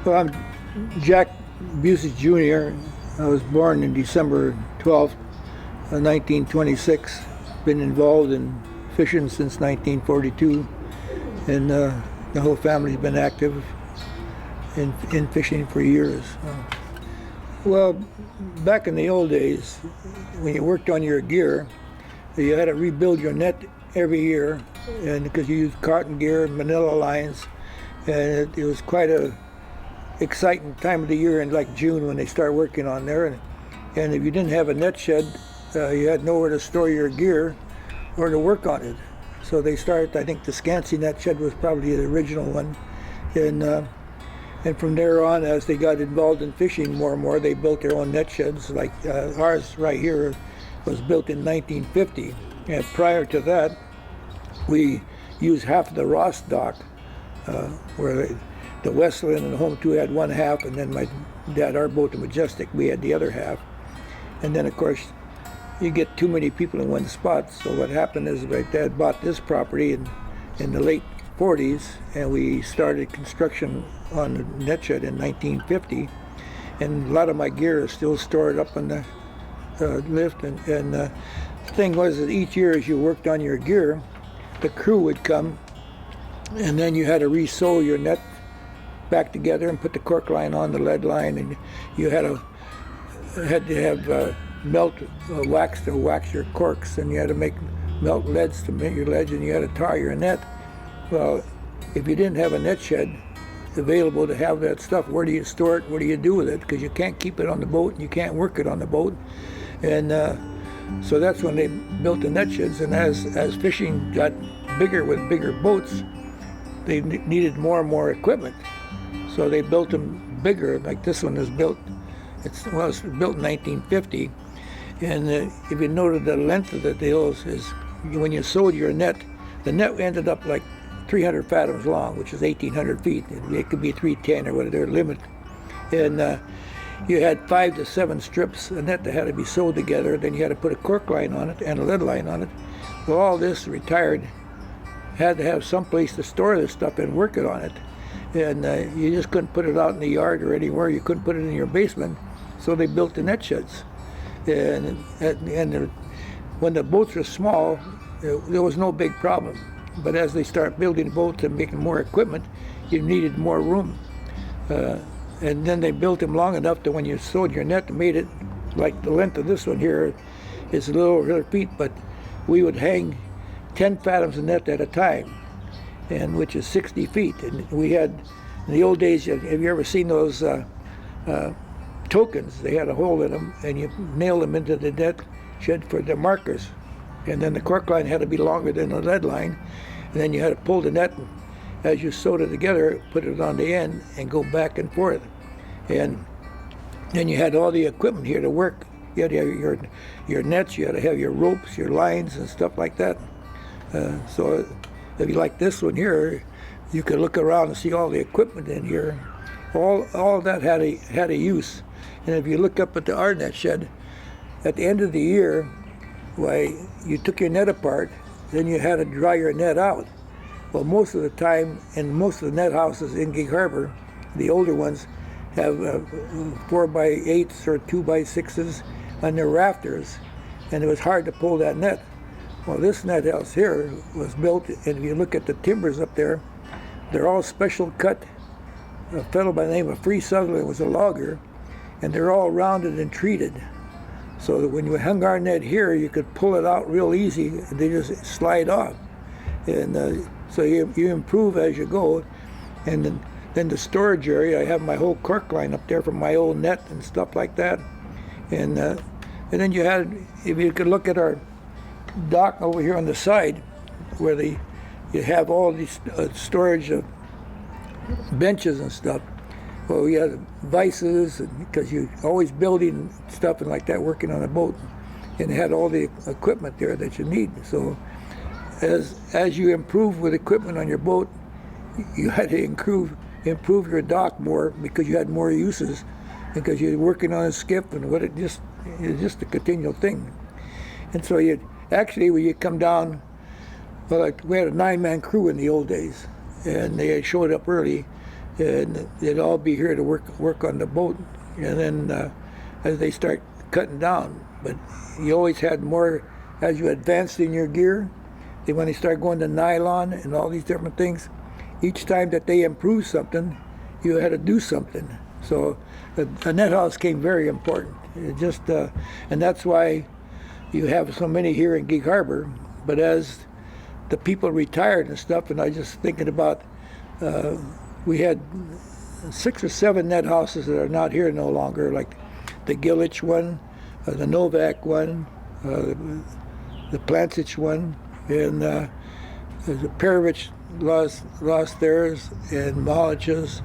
Well, I'm Jack Bujacich Jr. I was born in December 12th, 1926. Been involved in fishing since 1942, and the whole family's been active in fishing for years. Well, back in the old days, when you worked on your gear, you had to rebuild your net every year, and because you used cotton gear, manila lines, and it was quite a exciting time of the year in like June when they start working on there. And if you didn't have a net shed, you had nowhere to store your gear or to work on it. So they started, I think the Scancy net shed was probably the original one. And from there on, as they got involved in fishing more and more, they built their own net sheds. Like ours right here was built in 1950. And prior to that, we used half of the Ross dock, where the Westland and the Home 2 had one half, and then my dad, our boat, the Majestic, we had the other half. And then, of course, you get too many people in one spot. So what happened is my dad bought this property in the late 40s, and we started construction on the net shed in 1950. And a lot of my gear is still stored up on the lift. And the thing was that each year as you worked on your gear, the crew would come, and then you had to re-sew your net back together and put the cork line on the lead line, and you had to have melt wax to wax your corks, and you had to make melt leads to make your leads, and you had to tar your net. Well, if you didn't have a net shed available to have that stuff, where do you store it? What do you do with it? Because you can't keep it on the boat and you can't work it on the boat. And so that's when they built the net sheds. And as fishing got bigger with bigger boats, they needed more and more equipment. So they built them bigger, like this one is built. It was built in 1950, and if you noted the length of the deals is when you sewed your net, the net ended up like 300 fathoms long, which is 1,800 feet. It could be 310 or whatever their limit, and you had 5 to 7 strips of net that had to be sewed together. Then you had to put a cork line on it and a lead line on it. Well, all this retired had to have some place to store this stuff and work it on it. And you just couldn't put it out in the yard or anywhere. You couldn't put it in your basement, so they built the net sheds. And when the boats were small, there was no big problem. But as they start building boats and making more equipment, you needed more room. And then they built them long enough that when you sewed your net, made it like the length of this one here is a little over 100 feet, but we would hang 10 fathoms of net at a time, and which is 60 feet. And we had, in the old days, have you ever seen those tokens? They had a hole in them, and you nail them into the net shed for the markers. And then the cork line had to be longer than the lead line. And then you had to pull the net, and as you sewed it together, put it on the end and go back and forth. And then you had all the equipment here to work. You had to have your nets, you had to have your ropes, your lines, and stuff like that. So if you like this one here, you could look around and see all the equipment in here. All of that had a use. And if you look up at the our net shed, at the end of the year, why, you took your net apart, then you had to dry your net out. Well, most of the time, in most of the net houses in Gig Harbor, the older ones have 4x8s or 2x6s on their rafters, and it was hard to pull that net. Well, this net house here was built, and if you look at the timbers up there, they're all special cut. A fellow by the name of Free Sutherland was a logger, and they're all rounded and treated. So that when you hung our net here, you could pull it out real easy, and they just slide off. And so you improve as you go. And then the storage area, I have my whole cork line up there from my old net and stuff like that. And then you had, if you could look at our dock over here on the side, where you have all these storage of benches and stuff. Well, we had vices, because you're always building stuff and like that, working on a boat, and it had all the equipment there that you need. So as you improve with equipment on your boat, you had to improve your dock more, because you had more uses, because you're working on a skiff, and it's just a continual thing. And so when you come down, well, we had a 9-man crew in the old days, and they showed up early, and they'd all be here to work on the boat. And then as they start cutting down, but you always had more as you advanced in your gear. When they start going to nylon and all these different things, each time that they improved something, you had to do something. So the net house came very important. It just and that's why you have so many here in Gig Harbor. But as the people retired and stuff, and I just thinking about, we had 6 or 7 net houses that are not here no longer, like the Gillich one, the Novak one, the Plancich one, and the Perovich lost theirs, and Malich's,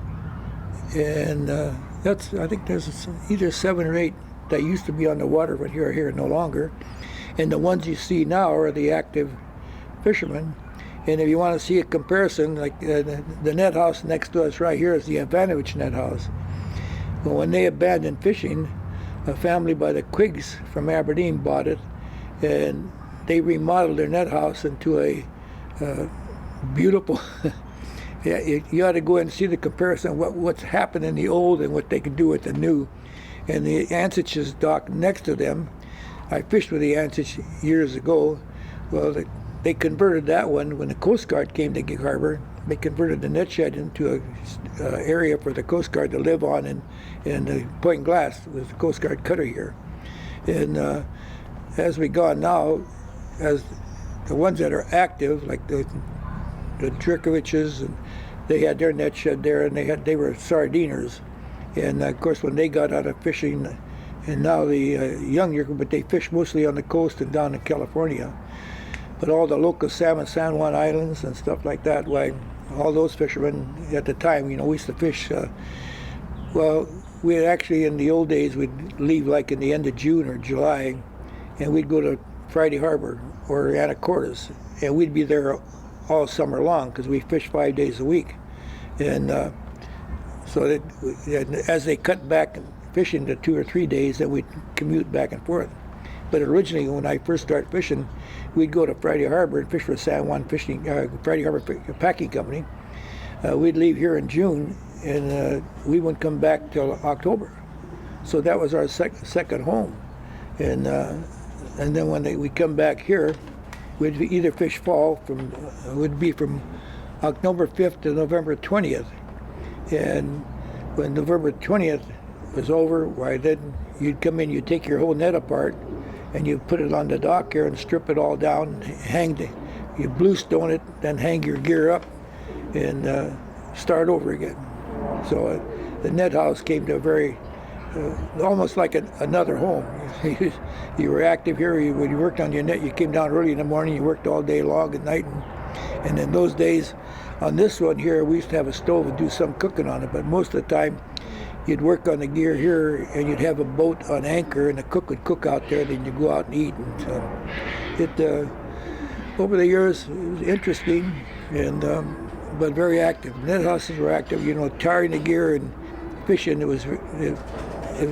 and I think there's either 7 or 8 that used to be on the water, but here are here no longer. And the ones you see now are the active fishermen. And if you want to see a comparison, like the net house next to us right here is the Ivanovich net house. Well, when they abandoned fishing, a family by the Quiggs from Aberdeen bought it, and they remodeled their net house into a beautiful. Yeah, you ought to go and see the comparison, what's happened in the old and what they can do with the new. And the Ansich's dock next to them, I fished with the Ansich years ago. Well, they converted that one when the Coast Guard came to Gig Harbor. They converted the net shed into a area for the Coast Guard to live on, and Point Glass was the Coast Guard cutter here. And as we go on now, as the ones that are active, like the Drikoviches, and they had their net shed there, and they were sardiners. And of course, when they got out of fishing, and now the younger, but they fish mostly on the coast and down in California. But all the local salmon, San Juan Islands and stuff like that, why all those fishermen at the time, we used to fish. Well, we actually in the old days we'd leave like in the end of June or July, and we'd go to Friday Harbor or Anacortes, and we'd be there all summer long because we fish 5 days a week. And so as they cut back fishing to 2 or 3 days, then we'd commute back and forth. But originally, when I first started fishing, we'd go to Friday Harbor and fish for San Juan Fishing, Friday Harbor Packing Company. We'd leave here in June, and we wouldn't come back till October. So that was our second home. And then when we come back here, we'd either fish fall would be from October 5th to November 20th. And when November 20th was over, why then you'd come in, you'd take your whole net apart, and you put it on the dock here and strip it all down, you bluestone it, then hang your gear up, and start over again. So the net house came to a very, almost like another home. You were active here, when you worked on your net, you came down early in the morning, you worked all day long at night, and in those days, on this one here, we used to have a stove and do some cooking on it, but most of the time, you'd work on the gear here, and you'd have a boat on anchor, and the cook would cook out there, then you'd go out and eat. And so over the years, it was interesting, and but very active. Net houses were active, tarring the gear and fishing. It was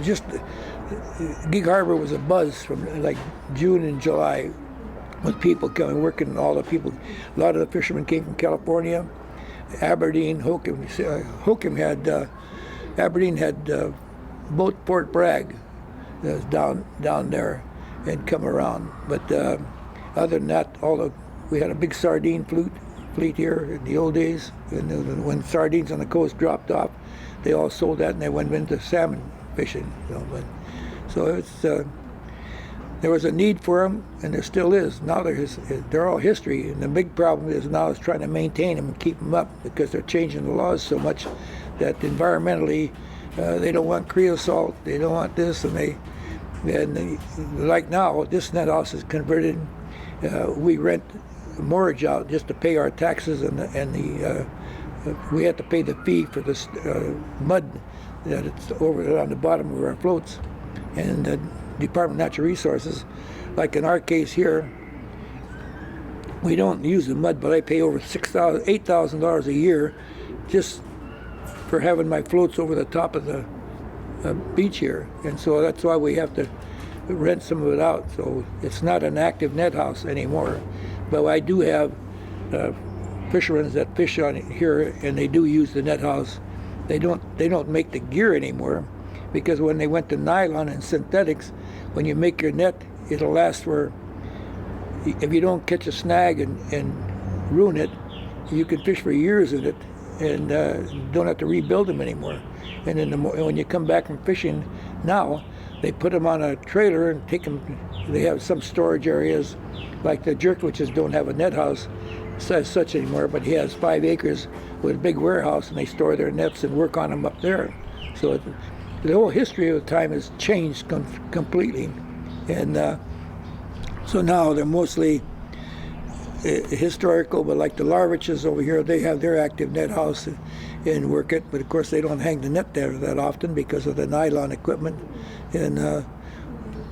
just, Gig Harbor was a buzz from like June and July, with people coming, working, all the people. A lot of the fishermen came from California, Aberdeen, Hokum had. Aberdeen had boat Fort Bragg that was down there and come around. But other than that, we had a big sardine fleet here in the old days. And when sardines on the coast dropped off, they all sold that and they went into salmon fishing. So there was a need for them, and there still is. Now they're all history, and the big problem is now is trying to maintain them and keep them up, because they're changing the laws so much that environmentally they don't want creosote, they don't want this, like now, this net house is converted. We rent mortgage out just to pay our taxes, and we have to pay the fee for this mud that it's over on the bottom of our floats. And the Department of Natural Resources, like in our case here, we don't use the mud, but I pay over $8,000 a year just for having my floats over the top of the beach here. And so that's why we have to rent some of it out. So it's not an active net house anymore. But I do have fishermen that fish on it here, and they do use the net house. They don't make the gear anymore, because when they went to nylon and synthetics, when you make your net, it'll last for, if you don't catch a snag and ruin it, you can fish for years in it and don't have to rebuild them anymore. And when you come back from fishing now, they put them on a trailer and take them. They have some storage areas, like the Jerkoviches don't have a net house as such anymore, but he has 5 acres with a big warehouse, and they store their nets and work on them up there. So the whole history of the time has changed completely, and so now they're mostly historical. But like the Larviches over here, they have their active net house and work it, but of course they don't hang the net there that often because of the nylon equipment, and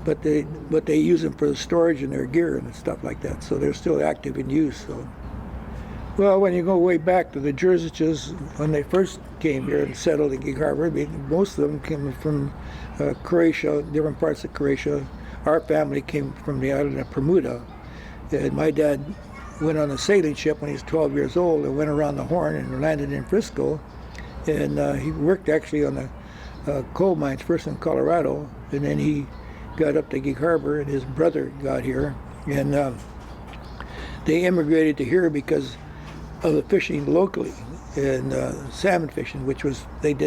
but they use them for the storage in their gear and stuff like that, so they're still active in use. So, well, when you go way back to the Bujacich, when they first came here and settled in Gig Harbor, most of them came from Croatia, different parts of Croatia. Our family came from the island of Bermuda, and my dad went on a sailing ship when he was 12 years old and went around the Horn and landed in Frisco, and he worked actually on the coal mines, first in Colorado, and then he got up to Gig Harbor, and his brother got here, and they immigrated to here because of the fishing locally, and salmon fishing, which was,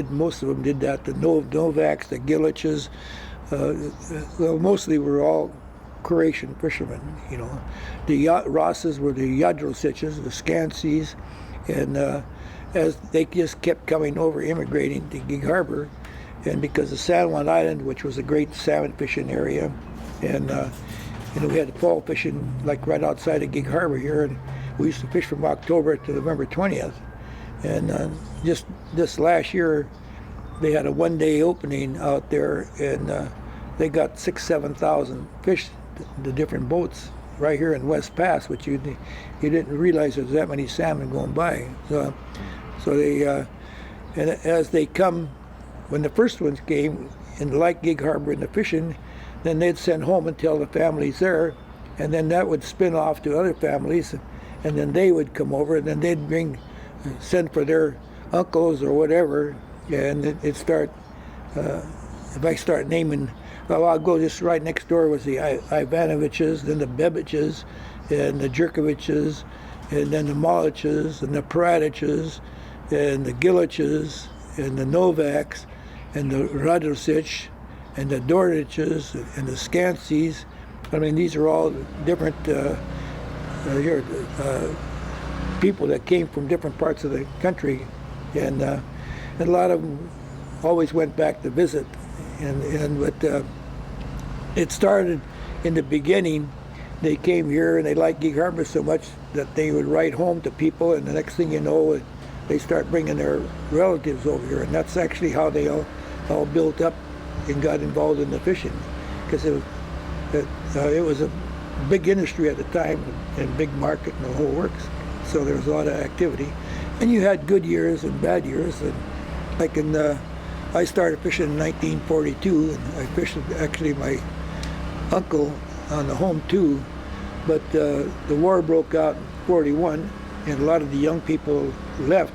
most of them did that, the Novaks, the Giliches, well, mostly were all Croatian fishermen, you know. The Rosses were the Jadrosiches, the Skansies, and as they just kept coming over, immigrating to Gig Harbor, and because of San Juan Island, which was a great salmon fishing area, and we had fall fishing like right outside of Gig Harbor here, and we used to fish from October to November 20th, and just this last year they had a one-day opening out there, and they got 7,000 fish, the different boats right here in West Pass, which you didn't realize there was that many salmon going by. So they and as they come, when the first ones came in like Gig Harbor in the fishing, then they'd send home and tell the families there, and then that would spin off to other families, and then they would come over, and then they'd send for their uncles or whatever, and it'd start. If I start naming, well, I'll go just right next door was the Ivanoviches, then the Bebiches, and the Jerkoviches, and then the Maliches, and the Paradiches, and the Giliches, and the Novaks, and the Radosic, and the Dordiches, and the Skansies. I mean, these are all different people that came from different parts of the country, and a lot of them always went back to visit. But it started in the beginning. They came here and they liked Gig Harbor so much that they would write home to people, and the next thing you know, they start bringing their relatives over here, and that's actually how they all built up and got involved in the fishing, because it was a big industry at the time and big market and the whole works. So there was a lot of activity, and you had good years and bad years. And like I started fishing in 1942, and I fished actually my uncle on the home too, but the war broke out in 41, and a lot of the young people left,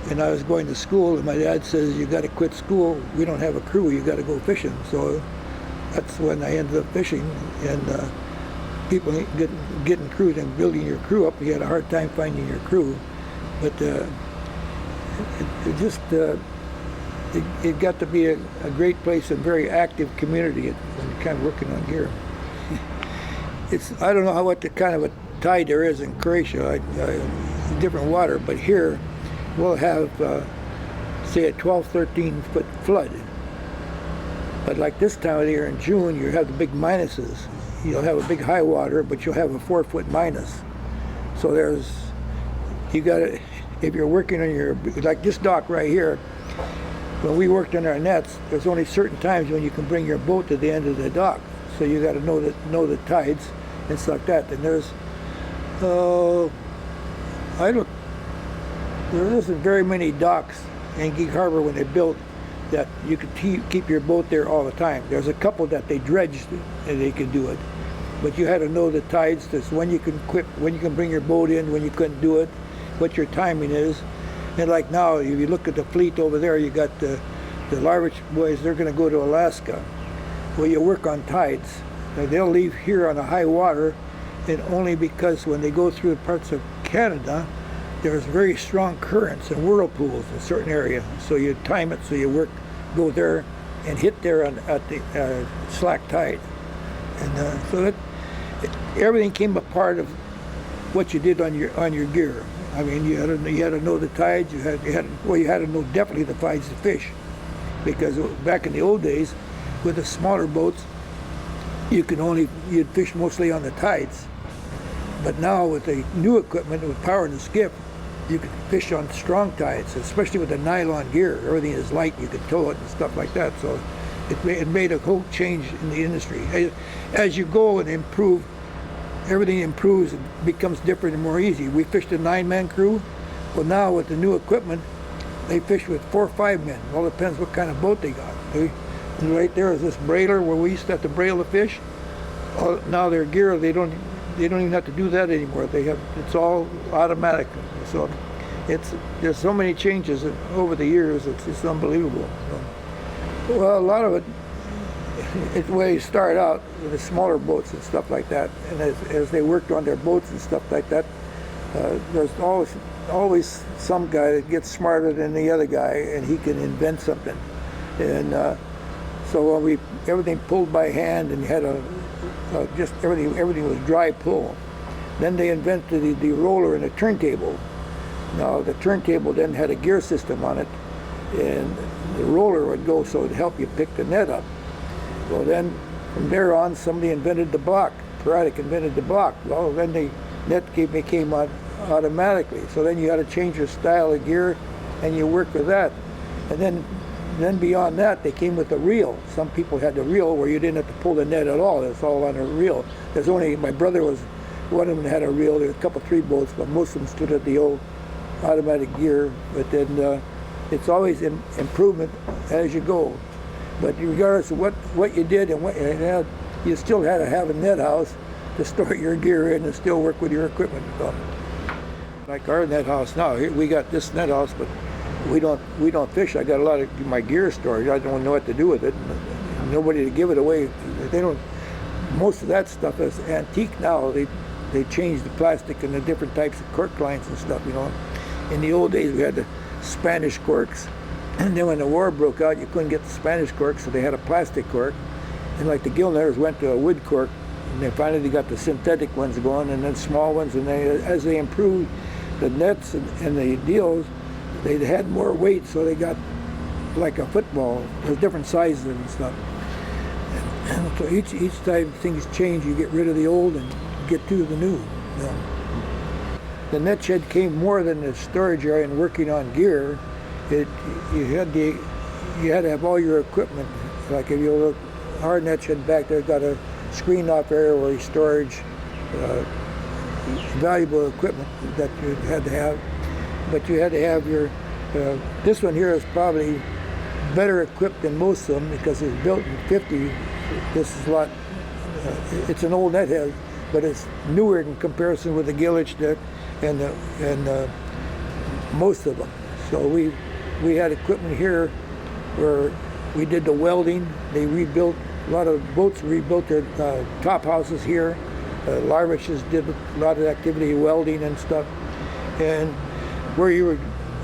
and I was going to school, and my dad says, you got to quit school, we don't have a crew, you got to go fishing. So that's when I ended up fishing, and people getting crews and building your crew up, you had a hard time finding your crew, but it got to be a great place and very active community and kind of working on gear. I don't know what the kind of a tide there is in Croatia, different water, but here we'll have say a 12, 13 foot flood. But like this time of the year in June, you have the big minuses. You'll have a big high water, but you'll have a 4 foot minus. So you got to, if you're working on like this dock right here, when we worked on our nets, there's only certain times when you can bring your boat to the end of the dock. So you got to know the tides and stuff like that. And there isn't very many docks in Gig Harbor when they built that you could keep your boat there all the time. There's a couple that they dredged and they could do it, but you had to know the tides, that's when you can quit, when you can bring your boat in, when you couldn't do it, what your timing is. And like now, if you look at the fleet over there, you got the Larvich boys, they're going to go to Alaska. Well, you work on tides. Now, they'll leave here on a high water, and only because when they go through parts of Canada, there's very strong currents and whirlpools in a certain area. So you time it so you go there and hit there at the slack tide. And so everything came a part of what you did on your gear. I mean, you had to know the tides. You had to know definitely the tides to fish, because back in the old days, with the smaller boats, you'd fish mostly on the tides. But now with the new equipment, with power and the skiff, you can fish on strong tides, especially with the nylon gear. Everything is light, you can tow it and stuff like that. So it made a whole change in the industry. As you go and improve, everything improves and becomes different and more easy. We fished a 9-man crew. Well, now with the new equipment, they fish with 4 or 5 men. All depends what kind of boat they got. And right there is this brailer where we used to have to brail the fish. Now their gear, they don't even have to do that anymore. It's all automatic. So there's so many changes over the years. It's unbelievable. So, well, a lot of it, it's the way you start out with the smaller boats and stuff like that. And as they worked on their boats and stuff like that, there's always some guy that gets smarter than the other guy, and he can invent something. And so when everything pulled by hand, and you had just everything was dry pull. Then they invented the roller and the turntable. Now the turntable then had a gear system on it, and the roller would go so it'd help you pick the net up. Well, then from there on, somebody invented the block. Piratic invented the block. Well, then the net became automatically. So then you had to change your style of gear, and you work with that. And then beyond that, they came with a reel. Some people had the reel where you didn't have to pull the net at all. It's all on a reel. My brother was one of them that had a reel. There were a couple, 3 boats, but most of them stood at the old automatic gear. But then it's always improvement as you go. But regardless of what you did and what you had, you still had to have a net house to store your gear in and still work with your equipment. So, like our net house now, here we got this net house, but we don't fish. I got a lot of my gear storage. I don't know what to do with it. Nobody to give it away. They don't. Most of that stuff is antique now. They changed the plastic and the different types of cork lines and stuff. In the old days we had the Spanish corks, and then when the war broke out, you couldn't get the Spanish cork, so they had a plastic cork. And like the gill netters went to a wood cork, and then finally they got the synthetic ones going, and then small ones. And as they improved the nets and the deals, they had more weight, so they got like a football. There's different sizes and stuff. And so each time things change, you get rid of the old and get to the new. The net shed came more than the storage area and working on gear. You had to have all your equipment. Like if you look, our net shed back there got a screen off area where you storage valuable equipment that you had to have. But you had to have your, this one here is probably better equipped than most of them because it was built in '50. This is a lot, it's an old net head, but it's newer in comparison with the Gillich net and most of them. So we had equipment here where we did the welding. They rebuilt, a lot of boats rebuilt their top houses here. Larviches did a lot of activity, welding and stuff. And where you were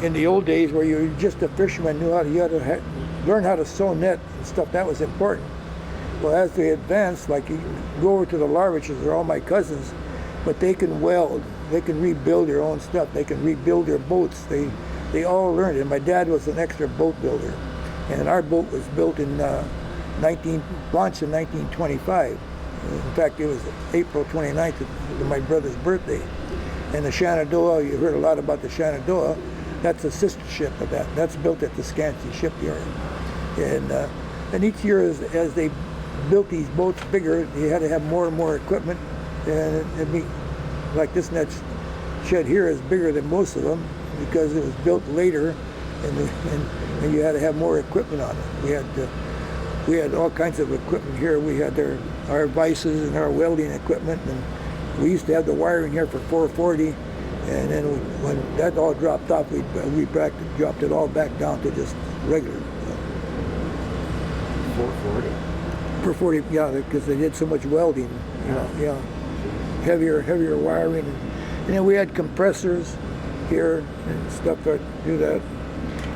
in the old days, where you were just a fisherman, you had to learn how to sew net and stuff. That was important. Well, as they advanced, like you go over to the Larviches, they're all my cousins, but they can weld, they can rebuild their own stuff, they can rebuild their boats. They all learned it. And my dad was an extra boat builder, and our boat was built in launched in 1925. In fact, it was April 29th, my brother's birthday. And the Shenandoah, you heard a lot about the Shenandoah. That's a sister ship of that. That's built at the Skansie shipyard. And each year, as they built these boats bigger, you had to have more and more equipment. And it'd be like this net shed here is bigger than most of them because it was built later, and you had to have more equipment on it. We had all kinds of equipment here. We had our vices and our welding equipment, and we used to have the wiring here for 440, And then when that all dropped off, we dropped it all back down to just regular. 440. Per 40, yeah, because they did so much welding, heavier wiring. And then we had compressors here and stuff that do that.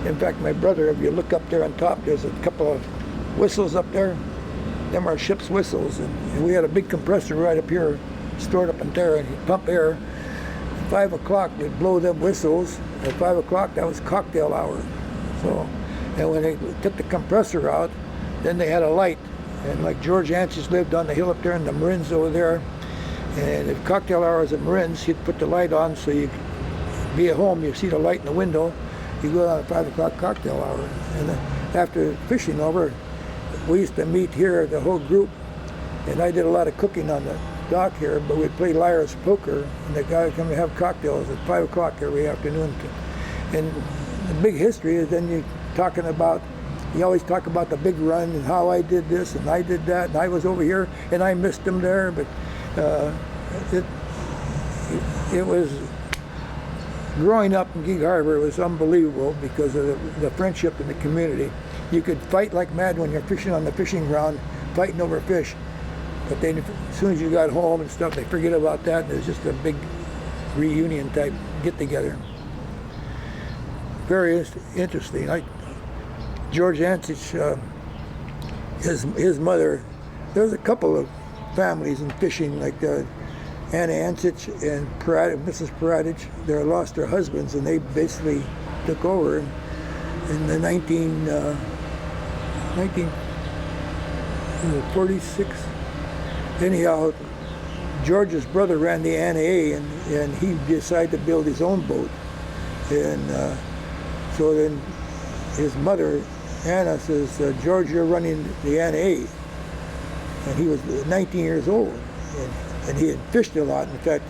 In fact, my brother, if you look up there on top, there's a couple of whistles up there. Them are ship's whistles, and we had a big compressor right up here, stored up in there, and he'd pump air. At 5 o'clock, we'd blow them whistles. At 5 o'clock, that was cocktail hour. So, and when they took the compressor out, then they had a light. And like George Ansich lived on the hill up there in the Marins over there. And if cocktail hour was at Marins, he'd put the light on so you could be at home, you see the light in the window, you go out at 5 o'clock cocktail hour. And after fishing over, we used to meet here, the whole group, and I did a lot of cooking on the dock here, but we'd play liar's poker, and the guy would come and have cocktails at 5 o'clock every afternoon. And the big history is then you always talk about the big run and how I did this and I did that and I was over here and I missed them there, but it was, growing up in Gig Harbor, it was unbelievable because of the friendship in the community. You could fight like mad when you're fishing on the fishing ground, fighting over fish, but then as soon as you got home and stuff, they forget about that, and it was just a big reunion type get together. Very interesting. George Ansich, his mother, there's a couple of families in fishing, like Anna Ansich and Mrs. Paradich. They lost their husbands, and they basically took over in the 1946. Anyhow, George's brother ran the Anna A, and he decided to build his own boat. And so then his mother, Anna, says, George, you're running the Anna A. And he was 19 years old. And he had fished a lot, in fact,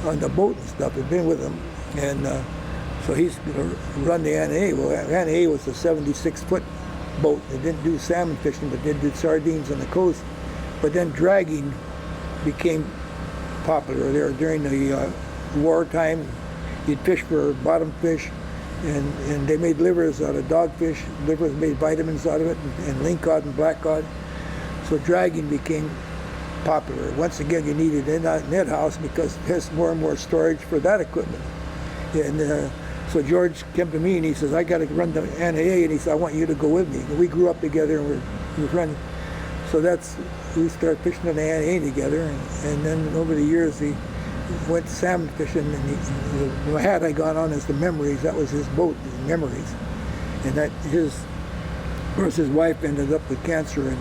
on the boat and stuff, had been with him. And so he's going to run the Anna A. Well, Anna A was a 76-foot boat. They didn't do salmon fishing, but they did sardines on the coast. But then dragging became popular there during the wartime. You'd fish for bottom fish, and they made livers out of dogfish. Livers made vitamins out of it, and lingcod and blackcod. So dragging became popular. Once again, you needed a net house because it has more and more storage for that equipment. And so George came to me and he says, I got to run the Anna A, and he said, I want you to go with me. And we grew up together, and we were running. So we started fishing on the Anna A together, and then over the years he went salmon fishing, and the hat I got on is the Memories. That was his boat, the Memories. And of course his wife ended up with cancer, and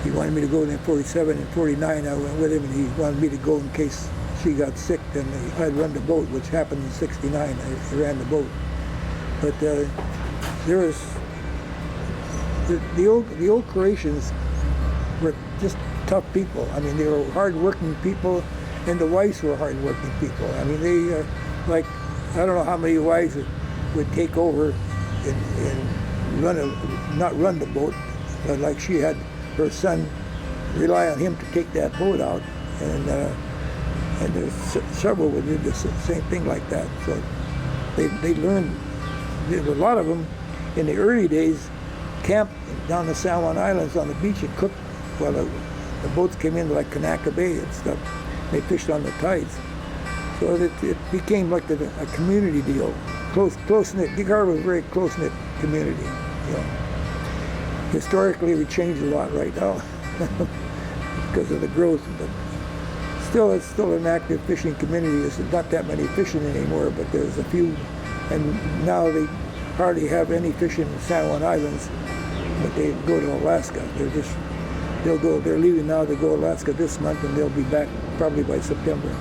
he wanted me to go in 47 and 49. I went with him, and he wanted me to go in case she got sick. Then I'd run the boat, which happened in '69. I ran the boat. But there was the old Croatians were just tough people. I mean, they were hard-working people, and the wives were hard-working people. I mean, they I don't know how many wives would take over and not run the boat, but like she had her son rely on him to take that boat out, and there's several would do the same thing like that. So they learned. A lot of them in the early days camped down the Salmon Islands on the beach and cooked while the boats came in, like Kanaka Bay and stuff. They fished on the tides. So it became like a community deal, close-knit. Gig Harbor was a very close-knit community. Historically, we changed a lot right now because of the growth. But still, it's still an active fishing community. There's not that many fishing anymore, but there's a few. And now they hardly have any fishing in San Juan Islands, but they go to Alaska. They're leaving now to go to Alaska this month, and they'll be back probably by September.